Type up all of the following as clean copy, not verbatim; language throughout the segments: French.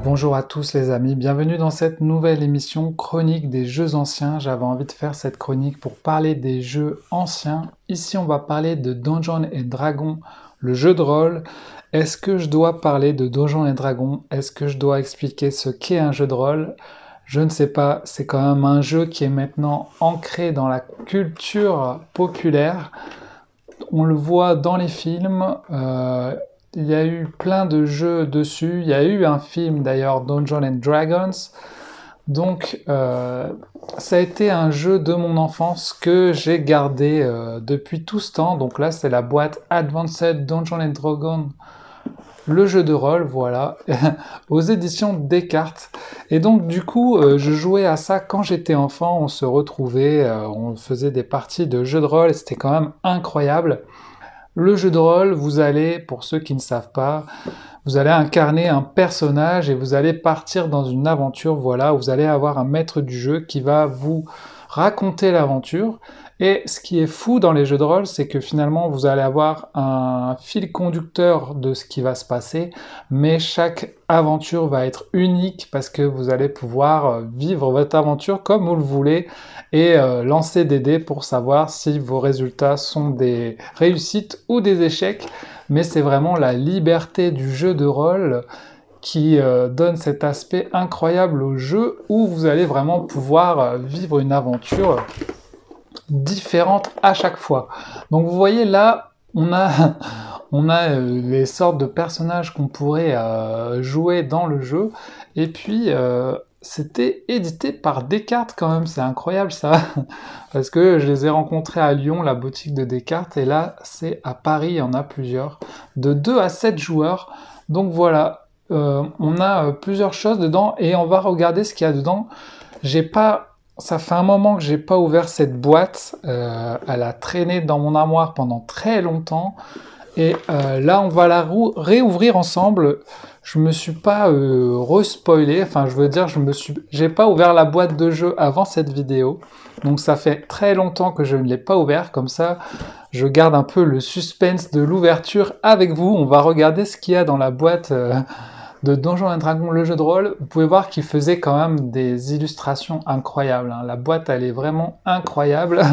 Bonjour à tous les amis, bienvenue dans cette nouvelle émission chronique des jeux anciens. J'avais envie de faire cette chronique pour parler des jeux anciens. Ici on va parler de Donjons et Dragons, le jeu de rôle. Est-ce que je dois parler de Donjons et Dragons? Est-ce que je dois expliquer ce qu'est un jeu de rôle? Je ne sais pas, c'est quand même un jeu qui est maintenant ancré dans la culture populaire. On le voit dans les films, il y a eu plein de jeux dessus, il y a eu un film d'ailleurs, Dungeons and Dragons, donc ça a été un jeu de mon enfance que j'ai gardé depuis tout ce temps, donc là c'est la boîte Advanced Dungeons and Dragons, le jeu de rôle, voilà, aux éditions Descartes. Et donc du coup, je jouais à ça quand j'étais enfant, on se retrouvait, on faisait des parties de jeux de rôle, et c'était quand même incroyable. Le jeu de rôle, vous allez, pour ceux qui ne savent pas, vous allez incarner un personnage et vous allez partir dans une aventure, voilà, où vous allez avoir un maître du jeu qui va vous raconter l'aventure. Et ce qui est fou dans les jeux de rôle, c'est que finalement, vous allez avoir un fil conducteur de ce qui va se passer, mais chaque aventure va être unique parce que vous allez pouvoir vivre votre aventure comme vous le voulez et lancer des dés pour savoir si vos résultats sont des réussites ou des échecs. Mais c'est vraiment la liberté du jeu de rôle qui donne cet aspect incroyable au jeu où vous allez vraiment pouvoir vivre une aventure différentes à chaque fois. Donc vous voyez là, on a les sortes de personnages qu'on pourrait jouer dans le jeu, et puis c'était édité par Descartes quand même, c'est incroyable ça, parce que je les ai rencontrés à Lyon, la boutique de Descartes, et là c'est à Paris, il y en a plusieurs, de 2 à 7 joueurs, donc voilà, on a plusieurs choses dedans, et on va regarder ce qu'il y a dedans. Ça fait un moment que j'ai pas ouvert cette boîte, elle a traîné dans mon armoire pendant très longtemps, et là on va la réouvrir ensemble. Je me suis pas re-spoilé, enfin je veux dire, j'ai pas ouvert la boîte de jeu avant cette vidéo, donc ça fait très longtemps que je ne l'ai pas ouvert, comme ça je garde un peu le suspense de l'ouverture avec vous. On va regarder ce qu'il y a dans la boîte de Donjons et Dragons, le jeu de rôle. Vous pouvez voir qu'il faisait quand même des illustrations incroyables, hein. La boîte, elle est vraiment incroyable.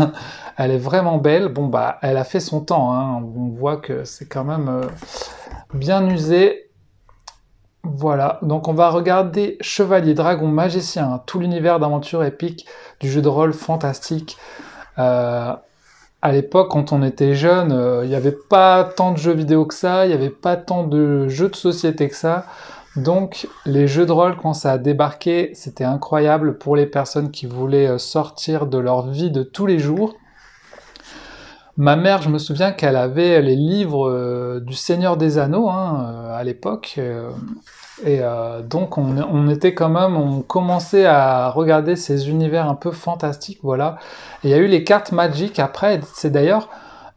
Elle est vraiment belle. Bon, bah, elle a fait son temps, hein. On voit que c'est quand même bien usé. Voilà. Donc, on va regarder Chevalier, Dragon, Magicien, hein, tout l'univers d'aventure épique du jeu de rôle fantastique. À l'époque, quand on était jeune, il n'y avait pas tant de jeux vidéo que ça, il n'y avait pas tant de jeux de société que ça. Donc les jeux de rôle, quand ça a débarqué, c'était incroyable pour les personnes qui voulaient sortir de leur vie de tous les jours. Ma mère, je me souviens qu'elle avait les livres du Seigneur des Anneaux, hein, à l'époque, et donc on était quand même, on commençait à regarder ces univers un peu fantastiques, voilà. Et il y a eu les cartes Magic après, c'est d'ailleurs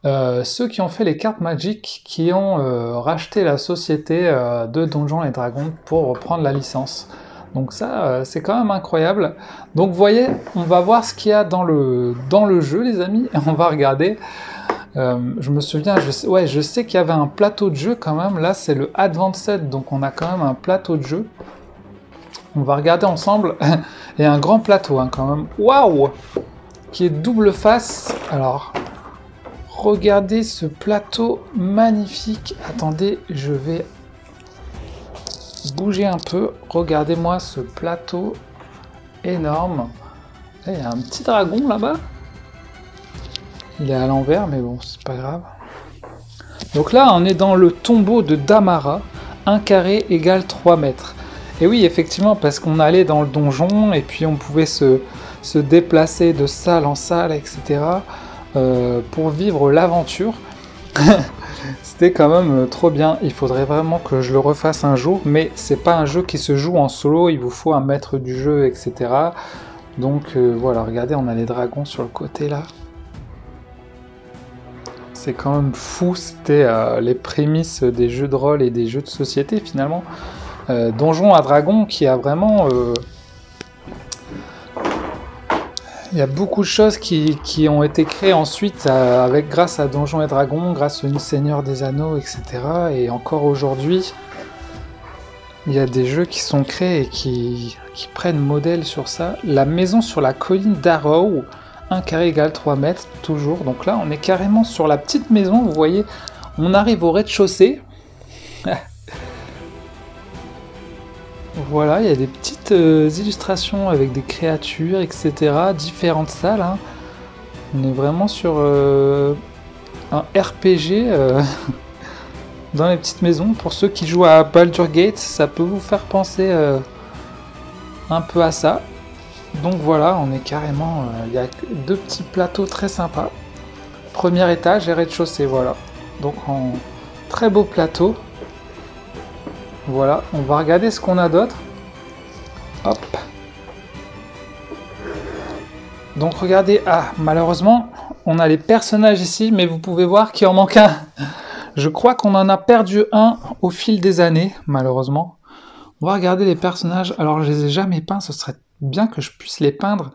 ceux qui ont fait les cartes Magic qui ont racheté la société de Donjons et Dragons pour reprendre la licence. Donc ça, c'est quand même incroyable. Donc vous voyez, on va voir ce qu'il y a dans le jeu, les amis, et on va regarder. Je me souviens, je sais qu'il y avait un plateau de jeu quand même. Là, c'est le Advanced, donc on a quand même un plateau de jeu. On va regarder ensemble. Et un grand plateau, hein, quand même. Waouh! Qui est double face. Alors, regardez ce plateau magnifique. Attendez, je vais bouger un peu. Regardez-moi ce plateau énorme. Et il y a un petit dragon là-bas. Il est à l'envers, mais bon, c'est pas grave. Donc là, on est dans le tombeau de Damara. 1 carré égale 3 mètres. Et oui, effectivement, parce qu'on allait dans le donjon, et puis on pouvait se déplacer de salle en salle, etc. Pour vivre l'aventure. C'était quand même trop bien. Il faudrait vraiment que je le refasse un jour, mais c'est pas un jeu qui se joue en solo, il vous faut un maître du jeu, etc. Donc voilà, regardez, on a les dragons sur le côté là. C'est quand même fou, c'était les prémices des jeux de rôle et des jeux de société finalement. Donjon à Dragon qui a vraiment... Il y a beaucoup de choses qui ont été créées ensuite grâce à Donjons et Dragons, grâce au Seigneur des Anneaux, etc. Et encore aujourd'hui, Il y a des jeux qui sont créés et qui prennent modèle sur ça. La maison sur la colline d'Arrow, 1 carré égale 3 mètres, toujours. Donc là, on est carrément sur la petite maison, vous voyez. On arrive au rez-de-chaussée. Voilà, il y a des petites illustrations avec des créatures, etc. Différentes salles. Hein. On est vraiment sur un RPG dans les petites maisons. Pour ceux qui jouent à Baldur's Gate, ça peut vous faire penser un peu à ça. Donc voilà, on est carrément... Il y a 2 petits plateaux très sympas. Premier étage et rez-de-chaussée, voilà. Donc en très beau plateau. Voilà, on va regarder ce qu'on a d'autre. Hop. Donc regardez, malheureusement, on a les personnages ici, mais vous pouvez voir qu'il en manque un. Je crois qu'on en a perdu un au fil des années, malheureusement. On va regarder les personnages. Alors, je les ai jamais peints, ce serait bien que je puisse les peindre.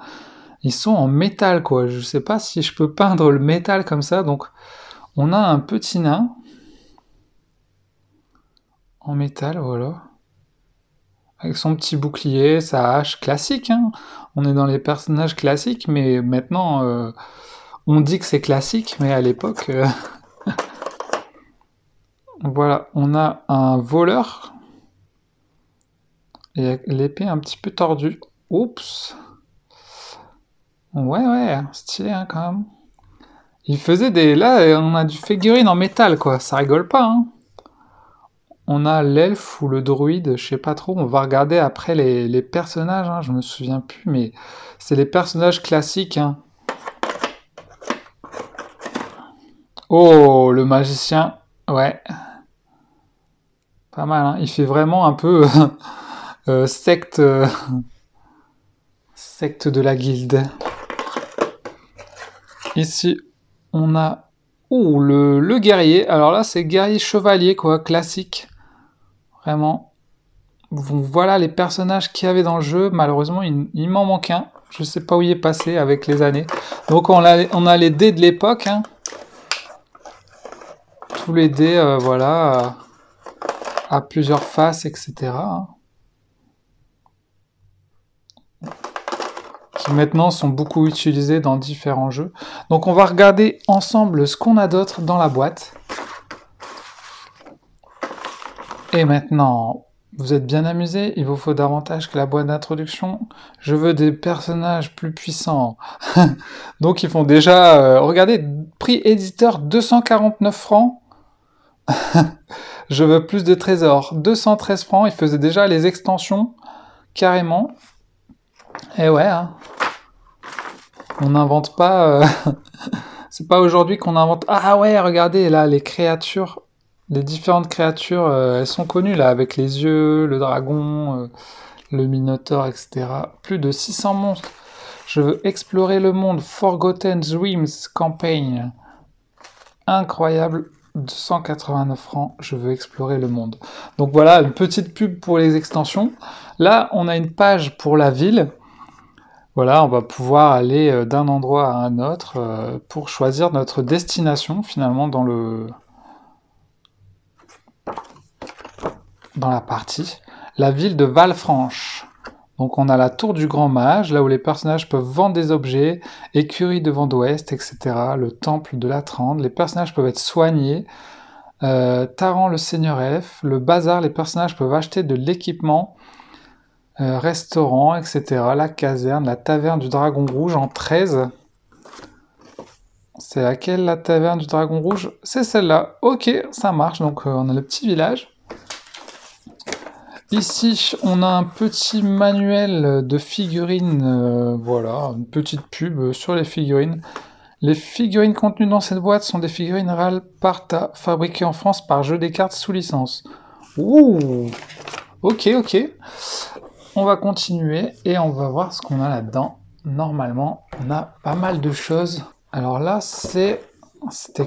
Ils sont en métal, quoi. Je sais pas si je peux peindre le métal comme ça. Donc, on a un petit nain. En métal, voilà. Avec son petit bouclier, sa hache classique. Hein. On est dans les personnages classiques, mais maintenant, on dit que c'est classique, mais à l'époque... Voilà, on a un voleur. Et l'épée un petit peu tordue. Oups. Ouais, stylé hein, quand même. Il faisait des... Là, on a du figurine en métal, quoi. Ça rigole pas, hein. On a l'elfe ou le druide, je sais pas trop. On va regarder après les personnages, hein. Je me souviens plus, mais c'est les personnages classiques, hein. Oh, le magicien. Ouais. Pas mal, hein. Il fait vraiment un peu secte... secte de la guilde. Ici, on a le guerrier. Alors là, c'est guerrier chevalier, quoi, classique. Vraiment. Voilà les personnages qu'il y avait dans le jeu. Malheureusement, il m'en manque un. Je sais pas où il est passé avec les années. Donc on a les dés de l'époque. Hein. Tous les dés, voilà, à plusieurs faces, etc. Hein. Qui maintenant sont beaucoup utilisés dans différents jeux. Donc on va regarder ensemble ce qu'on a d'autre dans la boîte. Et maintenant, vous êtes bien amusés, il vous faut davantage que la boîte d'introduction. Je veux des personnages plus puissants. Donc ils font déjà... regardez, prix éditeur 249 francs. Je veux plus de trésors. 213 francs, ils faisaient déjà les extensions, carrément. Et ouais, hein. On n'invente pas... C'est pas aujourd'hui qu'on invente... Ah ouais, regardez, là, les créatures... Les différentes créatures, elles sont connues, là, avec les yeux, le dragon, le minotaure, etc. Plus de 600 monstres. Je veux explorer le monde. Forgotten Dreams Campaign. Incroyable. 289 francs. Je veux explorer le monde. Donc voilà, une petite pub pour les extensions. Là, on a une page pour la ville. Voilà, on va pouvoir aller d'un endroit à un autre pour choisir notre destination, finalement, dans la partie. La ville de Valfranche. Donc on a la tour du Grand Mage, là où les personnages peuvent vendre des objets, écurie de vent d'Ouest, etc. Le temple de la Trande, les personnages peuvent être soignés, Taran le Seigneur Elfe, le bazar, les personnages peuvent acheter de l'équipement, restaurant, etc. La caserne, la taverne du Dragon Rouge en 13. C'est laquelle la taverne du Dragon Rouge? C'est celle-là. Ok, ça marche, donc on a le petit village. Ici, on a un petit manuel de figurines, voilà, une petite pub sur les figurines. Les figurines contenues dans cette boîte sont des figurines Ral Parta, fabriquées en France par Jeux des Cartes sous licence. Ouh, ok. On va continuer et on va voir ce qu'on a là-dedans. Normalement, on a pas mal de choses. Alors là, c'était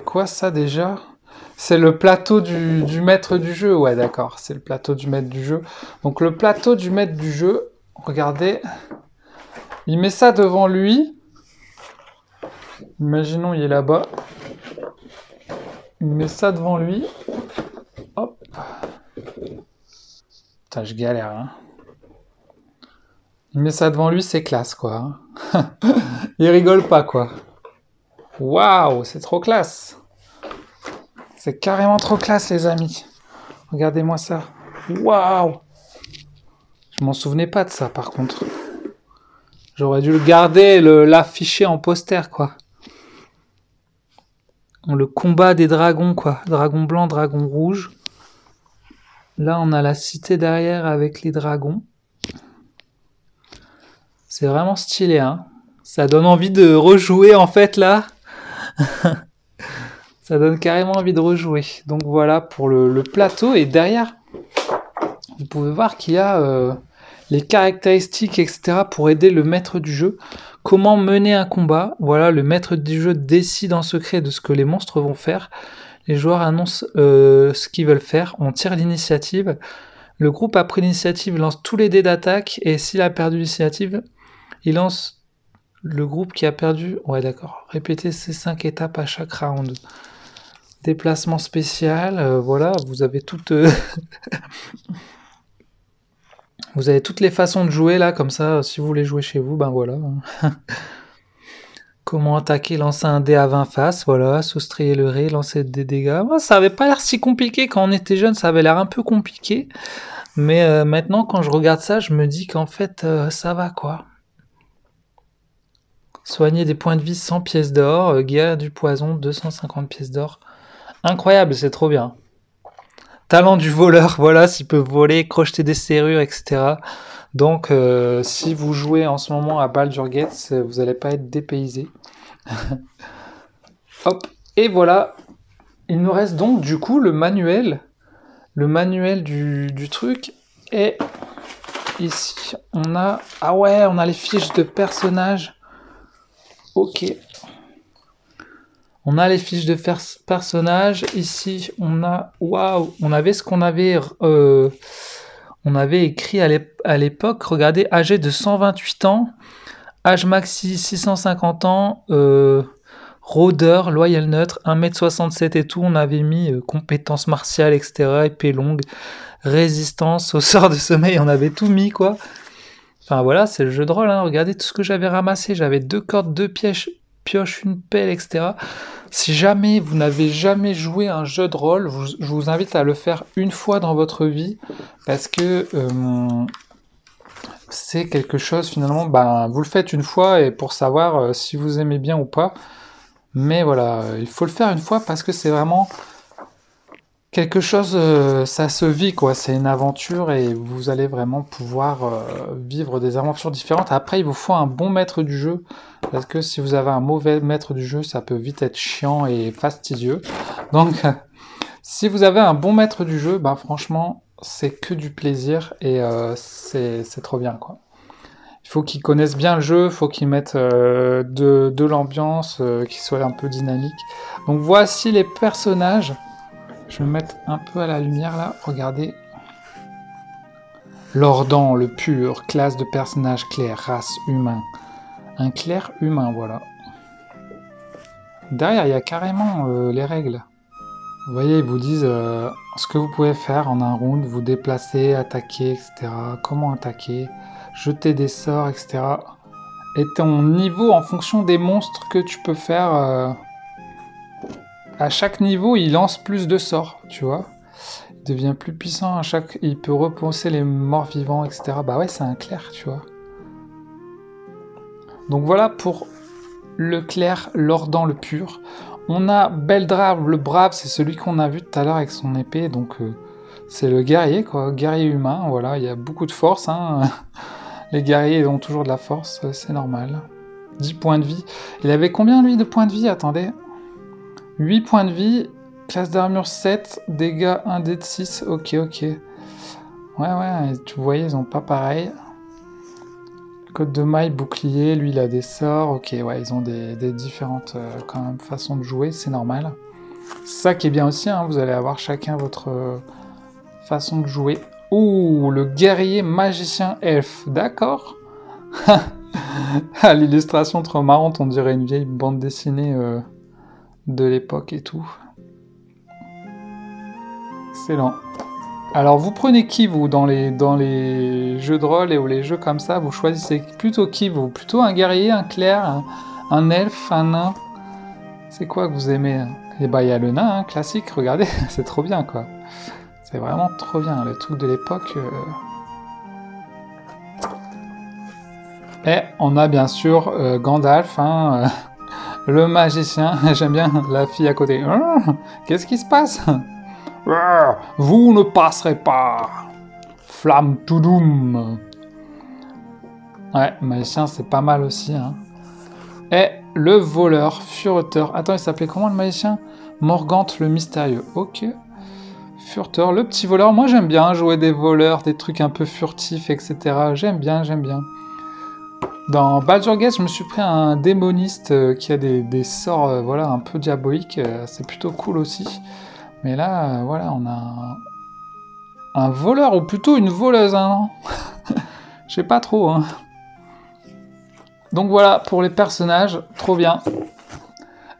quoi ça déjà ? C'est le plateau du maître du jeu, ouais d'accord, c'est le plateau du maître du jeu. Donc le plateau du maître du jeu, regardez, il met ça devant lui. Imaginons il est là-bas. Il met ça devant lui. Hop. Putain, je galère, hein. Il met ça devant lui, c'est classe, quoi. Il rigole pas, quoi. Waouh, c'est trop classe. C'est carrément trop classe, les amis. Regardez-moi ça. Waouh. Je m'en souvenais pas de ça, par contre. J'aurais dû le garder, l'afficher en poster, quoi. Le combat des dragons, quoi. Dragon blanc, dragon rouge. Là, on a la cité derrière avec les dragons. C'est vraiment stylé, hein. Ça donne envie de rejouer, en fait, là. Ça donne carrément envie de rejouer. Donc voilà pour le plateau. Et derrière, vous pouvez voir qu'il y a les caractéristiques, etc. pour aider le maître du jeu. Comment mener un combat. Voilà, le maître du jeu décide en secret de ce que les monstres vont faire. Les joueurs annoncent ce qu'ils veulent faire. On tire l'initiative. Le groupe après l'initiative lance tous les dés d'attaque. Et s'il a perdu l'initiative, il lance le groupe qui a perdu. Ouais, d'accord. Répétez ces 5 étapes à chaque round. Déplacement spécial. Voilà, vous avez toutes... Vous avez toutes les façons de jouer là, comme ça, si vous voulez jouer chez vous, ben voilà. Comment attaquer, lancer un dé à 20 faces, voilà, soustrayer le ré, lancer des dégâts. Moi, ça avait pas l'air si compliqué quand on était jeune, ça avait l'air un peu compliqué. Mais maintenant, quand je regarde ça, je me dis qu'en fait, ça va quoi. Soigner des points de vie 100 pièces d'or, guerre du poison 250 pièces d'or. Incroyable, c'est trop bien. Talent du voleur, voilà, s'il peut voler, crocheter des serrures, etc. Donc, si vous jouez en ce moment à Baldur's Gate, vous n'allez pas être dépaysé. Hop, et voilà. Il nous reste donc du coup le manuel du truc. Et ici, on a... Ah ouais, on a les fiches de personnages. Ok. On a les fiches de personnages. Ici, on a... Waouh, on avait ce qu'on avait... on avait écrit à l'époque, regardez, âgé de 128 ans, âge maxi 650 ans, rôdeur, loyal neutre, 1m67 et tout, on avait mis compétences martiales, etc., épée longue, résistance, au sort de sommeil, on avait tout mis, quoi. Enfin voilà, c'est le jeu de rôle, hein. Regardez tout ce que j'avais ramassé, j'avais 2 cordes, 2 pioches, une pelle, etc. Si jamais vous n'avez jamais joué un jeu de rôle, je vous invite à le faire une fois dans votre vie, parce que c'est quelque chose finalement, ben, vous le faites une fois et pour savoir si vous aimez bien ou pas. Mais voilà, il faut le faire une fois parce que c'est vraiment quelque chose, ça se vit quoi, c'est une aventure et vous allez vraiment pouvoir vivre des aventures différentes. Après, il vous faut un bon maître du jeu, parce que si vous avez un mauvais maître du jeu, ça peut vite être chiant et fastidieux. Donc, si vous avez un bon maître du jeu, ben franchement, c'est que du plaisir et c'est trop bien quoi. Il faut qu'ils connaissent bien le jeu, il faut qu'ils mettent de l'ambiance, qu'il soit un peu dynamique. Donc voici les personnages. Je vais me mettre un peu à la lumière là, regardez. Lordan, le pur, classe de personnage clair, race humain. Un clair humain, voilà. Derrière, il y a carrément les règles. Vous voyez, ils vous disent ce que vous pouvez faire en un round, vous déplacer, attaquer, etc. Comment attaquer, jeter des sorts, etc. Et ton niveau en fonction des monstres que tu peux faire. À chaque niveau, il lance plus de sorts, tu vois. Il devient plus puissant à chaque... Il peut repenser les morts vivants, etc. Bah ouais, c'est un clerc, tu vois. Donc voilà pour le clerc, Lordan le pur. On a Beldrave le brave, c'est celui qu'on a vu tout à l'heure avec son épée, donc c'est le guerrier, quoi. Guerrier humain, voilà, il y a beaucoup de force, hein. Les guerriers ont toujours de la force, c'est normal. 10 points de vie. Il avait combien, lui, de points de vie? Attendez. 8 points de vie, classe d'armure 7, dégâts 1 dé de 6, ok. Ouais, tu voyais, ils ont pas pareil. Code de maille, bouclier, lui il a des sorts, ok, ouais, ils ont des différentes quand même façons de jouer, c'est normal. Ça qui est bien aussi, hein, vous allez avoir chacun votre façon de jouer. Ouh, le guerrier magicien elfe, d'accord. L'illustration trop marrante, on dirait une vieille bande dessinée de l'époque et tout. Excellent. Alors, vous prenez qui, vous, dans les jeux de rôle ou les jeux comme ça? Vous choisissez plutôt qui, vous? Plutôt un guerrier, un clerc, un elfe, un nain? C'est quoi que vous aimez? Eh ben, il y a le nain, hein, classique, regardez, c'est trop bien, quoi. C'est vraiment trop bien, le truc de l'époque. Et on a bien sûr Gandalf, hein, le magicien. J'aime bien la fille à côté. Qu'est-ce qui se passe? Vous ne passerez pas. Flamme to doom. Ouais, magicien, c'est pas mal aussi. Hein. Et le voleur, furteur. Attends, il s'appelait comment le magicien? Morgante le mystérieux. Ok. Furteur, le petit voleur. Moi, j'aime bien jouer des voleurs, des trucs un peu furtifs, etc. J'aime bien, j'aime bien. Dans Baldur's Gate, je me suis pris un démoniste qui a des sorts voilà, un peu diaboliques. C'est plutôt cool aussi. Mais là, voilà, on a un voleur, ou plutôt une voleuse, hein, non? Je sais pas trop, hein. Donc voilà, pour les personnages, trop bien.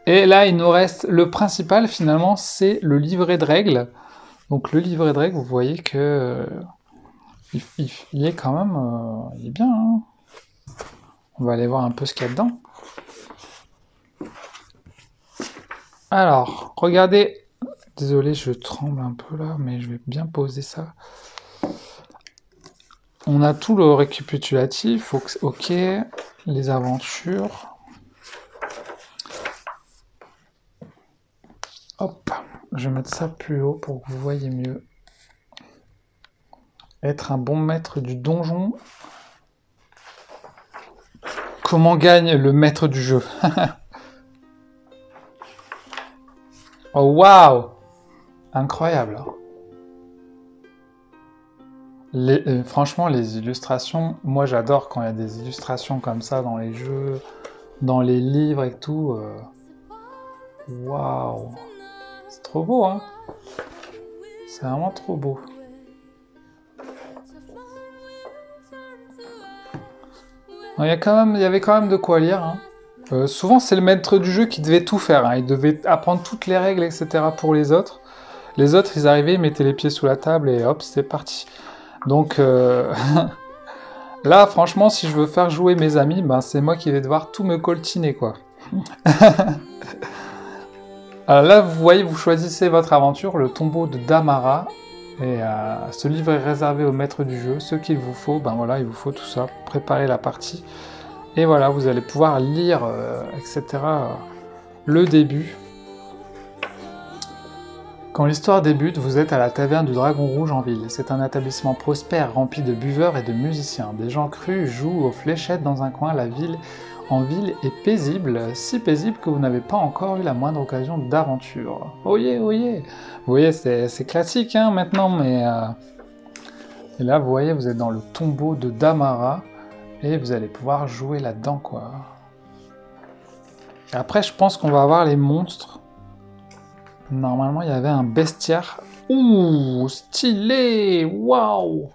Et là, il nous reste le principal, finalement, c'est le livret de règles. Donc le livret de règles, vous voyez que il est quand même il est bien. Hein. On va aller voir un peu ce qu'il y a dedans. Alors, regardez. Désolé, je tremble un peu là, mais je vais bien poser ça. On a tout le récapitulatif, ok, les aventures. Hop, je vais mettre ça plus haut pour que vous voyez mieux. Être un bon maître du donjon. Comment gagne le maître du jeu? Oh waouh! Incroyable. Franchement, les illustrations, moi j'adore quand il y a des illustrations comme ça dans les jeux, dans les livres et tout. Waouh! C'est trop beau, hein? C'est vraiment trop beau. Il y avait quand même de quoi lire. Hein. Souvent, c'est le maître du jeu qui devait tout faire. Hein. Il devait apprendre toutes les règles, etc. pour les autres. Les autres, ils arrivaient, ils mettaient les pieds sous la table et hop, c'est parti. Donc là, franchement, si je veux faire jouer mes amis, ben, c'est moi qui vais devoir tout me coltiner, quoi. Alors là, vous voyez, vous choisissez votre aventure, le tombeau de Damara. Et ce livre est réservé au maître du jeu. Ce qu'il vous faut, ben voilà, il vous faut tout ça. Préparer la partie. Et voilà, vous allez pouvoir lire, etc. Le début. Quand l'histoire débute, vous êtes à la taverne du Dragon Rouge en ville. C'est un établissement prospère rempli de buveurs et de musiciens. Des gens crus jouent aux fléchettes dans un coin. La ville en ville est paisible, si paisible que vous n'avez pas encore eu la moindre occasion d'aventure. Oyez, oyez! Vous voyez, c'est classique hein, maintenant, mais... Et là, vous voyez, vous êtes dans le tombeau de Damara, et vous allez pouvoir jouer là-dedans, quoi. Et après, je pense qu'on va avoir les monstres. Normalement, il y avait un bestiaire. Ouh, stylé! Waouh!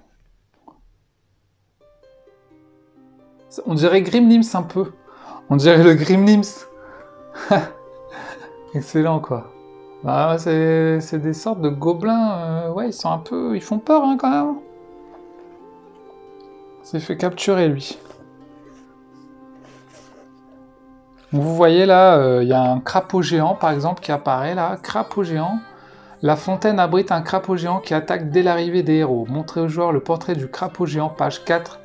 On dirait Grimnims un peu. On dirait le Grimnims. Excellent, quoi. Bah, c'est des sortes de gobelins. Ouais, ils sont un peu... Ils font peur, hein, quand même. Il s'est fait capturer, lui. Vous voyez, là, il y a un crapaud géant, par exemple, qui apparaît, là. Crapaud géant. La fontaine abrite un crapaud géant qui attaque dès l'arrivée des héros. Montrez au joueur le portrait du crapaud géant, page 4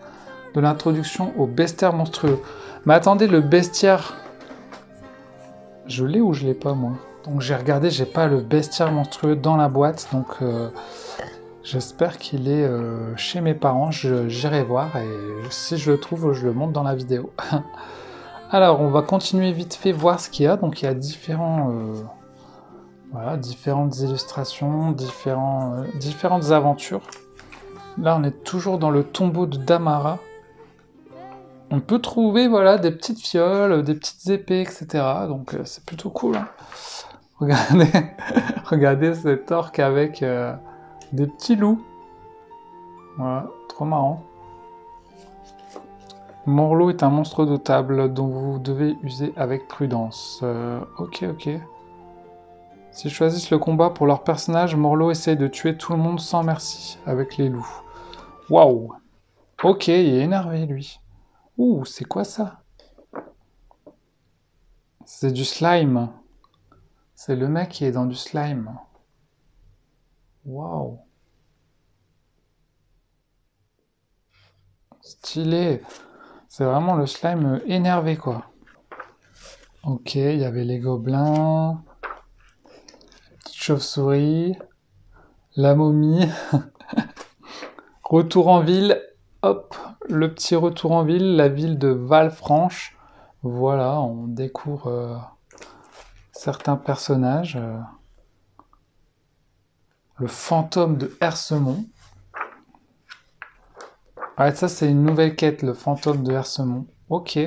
de l'introduction au bestiaire monstrueux. Mais attendez, le bestiaire... Je l'ai ou je l'ai pas, moi? Donc j'ai regardé, j'ai pas le bestiaire monstrueux dans la boîte, donc j'espère qu'il est chez mes parents, j'irai voir, et si je le trouve, je le montre dans la vidéo. Alors, on va continuer vite fait, voir ce qu'il y a. Donc il y a différents... voilà, différentes illustrations, différentes aventures. Là, on est toujours dans le tombeau de Damara. On peut trouver voilà, des petites fioles, des petites épées, etc. Donc c'est plutôt cool. Hein. Regardez, regardez cet orc avec des petits loups. Voilà, trop marrant. Morlot est un monstre de table dont vous devez user avec prudence. Ok, ok. S'ils choisissent le combat pour leur personnage, Morlo essaye de tuer tout le monde sans merci, avec les loups. Waouh! Ok, il est énervé, lui. Ouh, c'est quoi ça? C'est du slime. C'est le mec qui est dans du slime. Waouh! Stylé! C'est vraiment le slime énervé, quoi. Ok, il y avait les gobelins, petite chauve-souris, la momie, retour en ville, hop, le petit retour en ville, la ville de Valfranche. Voilà, on découvre certains personnages. Le fantôme de Hersemont. Ouais, ça c'est une nouvelle quête, le fantôme de Hersemont. Ok.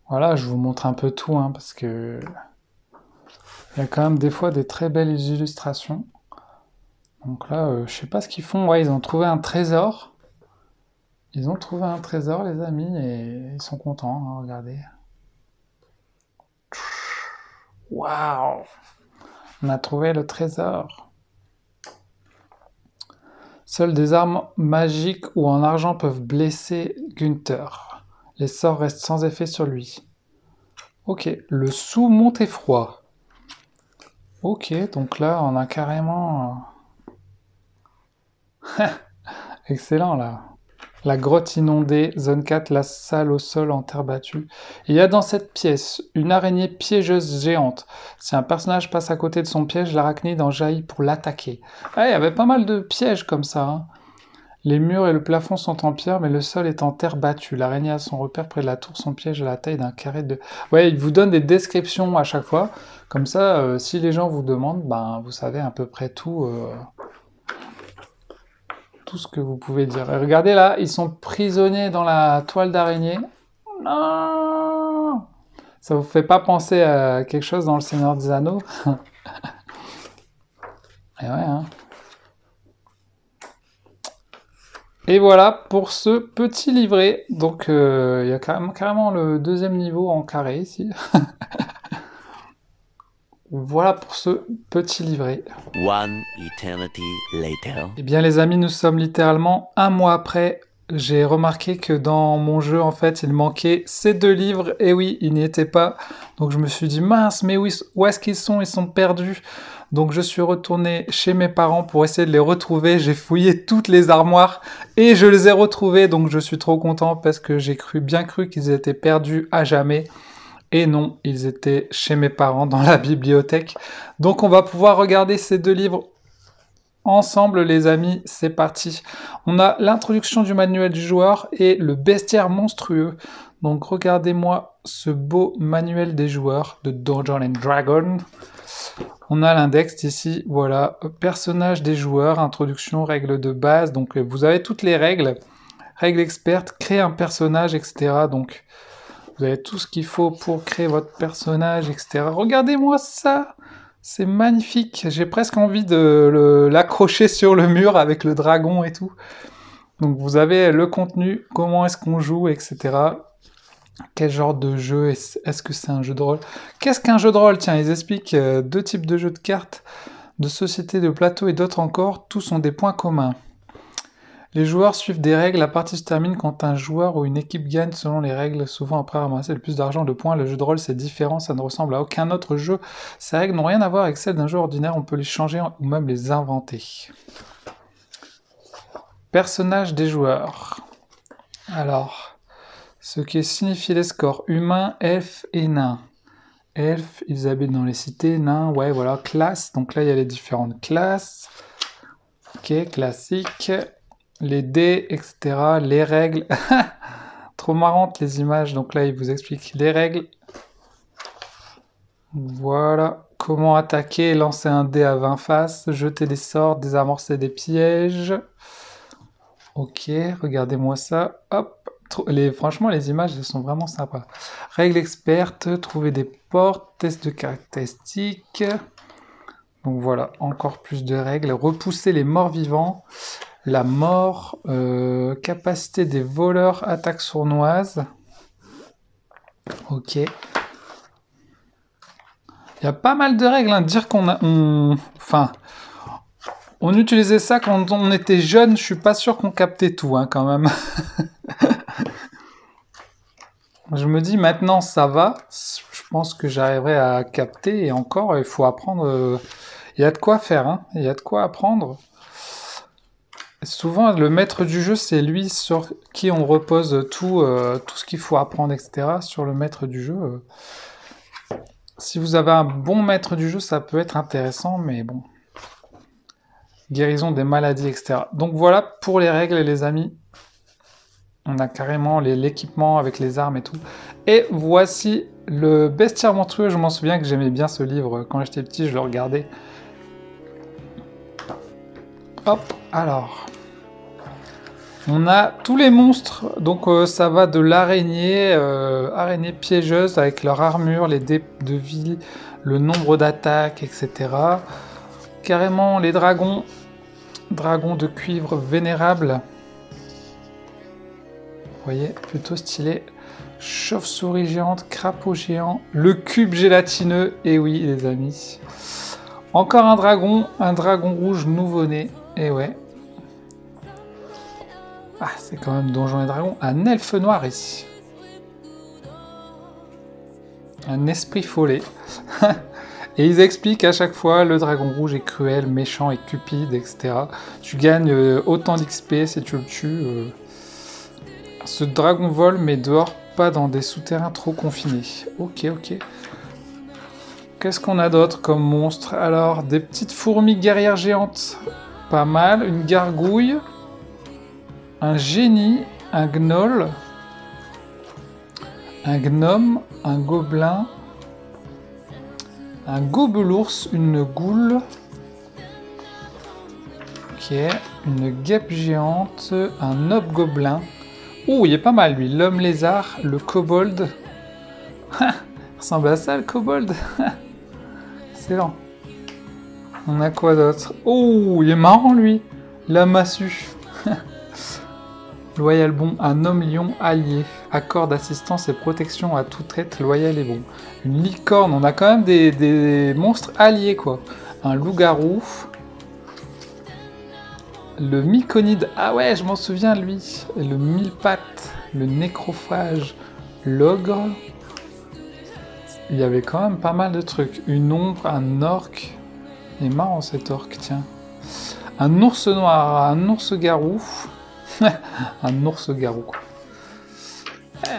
Voilà, je vous montre un peu tout, hein, parce que il y a quand même des fois des très belles illustrations. Donc là, je sais pas ce qu'ils font. Ouais, ils ont trouvé un trésor. Ils ont trouvé un trésor, les amis, et ils sont contents, hein, regardez. Waouh! On a trouvé le trésor. Seules des armes magiques ou en argent peuvent blesser Gunther. Les sorts restent sans effet sur lui. Ok, le sous Monteffroy. Ok, donc là, on a carrément... Excellent, là. La grotte inondée, zone 4, la salle au sol en terre battue. Il y a dans cette pièce une araignée piégeuse géante. Si un personnage passe à côté de son piège, l'arachnide en jaillit pour l'attaquer. Ah, il y avait pas mal de pièges comme ça, hein. Les murs et le plafond sont en pierre, mais le sol est en terre battue. L'araignée a son repère près de la tour, son piège à la taille d'un carré de... Ouais, il vous donne des descriptions à chaque fois. Comme ça, si les gens vous demandent, ben, vous savez à peu près tout... tout ce que vous pouvez dire. Et regardez là, ils sont prisonniers dans la toile d'araignée. Non! Ça vous fait pas penser à quelque chose dans le Seigneur des Anneaux? Et ouais, hein. Et voilà pour ce petit livret. Donc il y a carrément le deuxième niveau en carré ici. Voilà pour ce petit livret. One eternity later. Eh bien les amis, nous sommes littéralement un mois après. J'ai remarqué que dans mon jeu, en fait, il manquait ces deux livres. Et oui, ils n'y étaient pas. Donc je me suis dit, mince, mais oui, où est-ce qu'ils sont? Ils sont perdus. Donc je suis retourné chez mes parents pour essayer de les retrouver. J'ai fouillé toutes les armoires et je les ai retrouvés. Donc je suis trop content parce que j'ai bien cru qu'ils étaient perdus à jamais. Et non, ils étaient chez mes parents dans la bibliothèque. Donc on va pouvoir regarder ces deux livres ensemble, les amis, c'est parti. On a l'introduction du manuel du joueur et le bestiaire monstrueux. Donc regardez-moi ce beau manuel des joueurs de Dungeons and Dragons. On a l'index ici, voilà, personnage des joueurs, introduction, règles de base. Donc vous avez toutes les règles, règles expertes, créer un personnage, etc. Donc vous avez tout ce qu'il faut pour créer votre personnage, etc. Regardez-moi ça! C'est magnifique, j'ai presque envie de l'accrocher sur le mur avec le dragon et tout. Donc vous avez le contenu, comment est-ce qu'on joue, etc. Quel genre de jeu, est-ce que c'est un jeu de rôle? Qu'est-ce qu'un jeu de rôle? Tiens, ils expliquent deux types de jeux de cartes, de société, de plateau et d'autres encore, tous ont des points communs. Les joueurs suivent des règles, la partie se termine quand un joueur ou une équipe gagne selon les règles, souvent après ramasser le plus d'argent, de points. Le jeu de rôle c'est différent, ça ne ressemble à aucun autre jeu. Ces règles n'ont rien à voir avec celles d'un jeu ordinaire, on peut les changer ou même les inventer. Personnages des joueurs. Alors, ce qui signifie les scores. Humains, elfes et nains. Elfes, ils habitent dans les cités, nains, ouais voilà, classe. Donc là il y a les différentes classes. Ok, classique. Les dés, etc., les règles. Trop marrantes les images, donc là il vous explique les règles. Voilà, comment attaquer, lancer un dé à 20 faces, jeter des sorts, désamorcer des pièges. Ok, regardez-moi ça, hop. Franchement les images elles sont vraiment sympas. Règles expertes, trouver des portes, test de caractéristiques. Donc voilà, encore plus de règles. Repousser les morts vivants. La mort, capacité des voleurs, attaque sournoise. Ok. Il y a pas mal de règles, hein. Dire enfin, on utilisait ça quand on était jeune, je suis pas sûr qu'on captait tout, hein, quand même. Je me dis maintenant ça va, je pense que j'arriverai à capter et encore il faut apprendre, il y a de quoi faire, hein, il y a de quoi apprendre. Et souvent le maître du jeu c'est lui sur qui on repose tout ce qu'il faut apprendre, etc. sur le maître du jeu. Si vous avez un bon maître du jeu ça peut être intéressant, mais bon. Guérison des maladies, etc. Donc voilà pour les règles les amis. On a carrément l'équipement avec les armes et tout. Et voici le bestiaire monstrueux. Je m'en souviens que j'aimais bien ce livre. Quand j'étais petit, je le regardais. Hop, alors. On a tous les monstres. Donc ça va de l'araignée, araignée piégeuse avec leur armure, les dés de vie, le nombre d'attaques, etc. Carrément les dragons. Dragons de cuivre vénérable. Vous voyez, plutôt stylé. Chauve-souris géante, crapaud géant, le cube gélatineux, et oui les amis. Encore un dragon rouge nouveau-né, et ouais. Ah, c'est quand même Donjons et Dragons. Un elfe noir ici. Un esprit follet. Et ils expliquent à chaque fois, le dragon rouge est cruel, méchant et cupide, etc. Tu gagnes autant d'XP si tu le tues. Ce dragon vole, mais dehors, pas dans des souterrains trop confinés. Ok, ok. Qu'est-ce qu'on a d'autre comme monstre? Alors, des petites fourmis guerrières géantes. Pas mal. Une gargouille. Un génie. Un gnoll. Un gnome. Un gobelin. Un gobelours. Une goule. Ok. Une guêpe géante. Un hobgoblin. Oh, il est pas mal, lui. L'homme lézard, le kobold. Il ressemble à ça, le kobold. Excellent. On a quoi d'autre? Oh, il est marrant, lui. La massue. Loyal bon, un homme lion allié. Accorde assistance et protection à toute traite loyal et bon. Une licorne, on a quand même des monstres alliés, quoi. Un loup-garou. Le myconide, ah ouais, je m'en souviens, lui. Le mille-pattes, le nécrophage, l'ogre. Il y avait quand même pas mal de trucs. Une ombre, un orc. Il est marrant cet orc, tiens. Un ours noir, un ours-garou. Un ours-garou, quoi.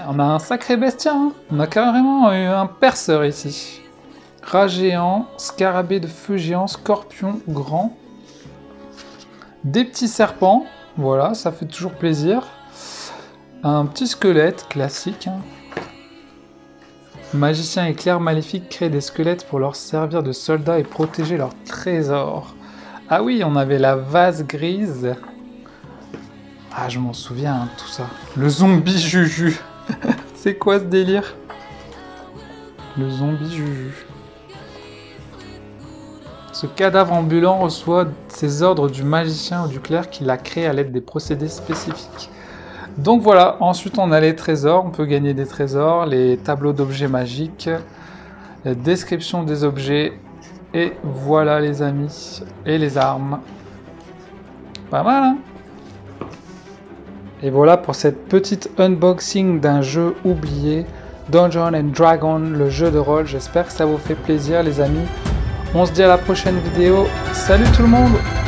On a un sacré bestiaire, hein. On a carrément un perceur ici. Rat géant, scarabée de feu géant, scorpion grand. Des petits serpents, voilà, ça fait toujours plaisir. Un petit squelette, classique. Hein. Magicien et clerc maléfique créent des squelettes pour leur servir de soldats et protéger leurs trésors. Ah oui, on avait la vase grise. Ah, je m'en souviens, hein, tout ça. Le zombie Juju. C'est quoi ce délire? Le zombie Juju. Ce cadavre ambulant reçoit ses ordres du magicien ou du clerc qui l'a créé à l'aide des procédés spécifiques. Donc voilà, ensuite on a les trésors, on peut gagner des trésors, les tableaux d'objets magiques, la description des objets, et voilà les amis, et les armes. Pas mal, hein? Et voilà pour cette petite unboxing d'un jeu oublié, Donjons and Dragons, le jeu de rôle. J'espère que ça vous fait plaisir les amis. On se dit à la prochaine vidéo. Salut tout le monde!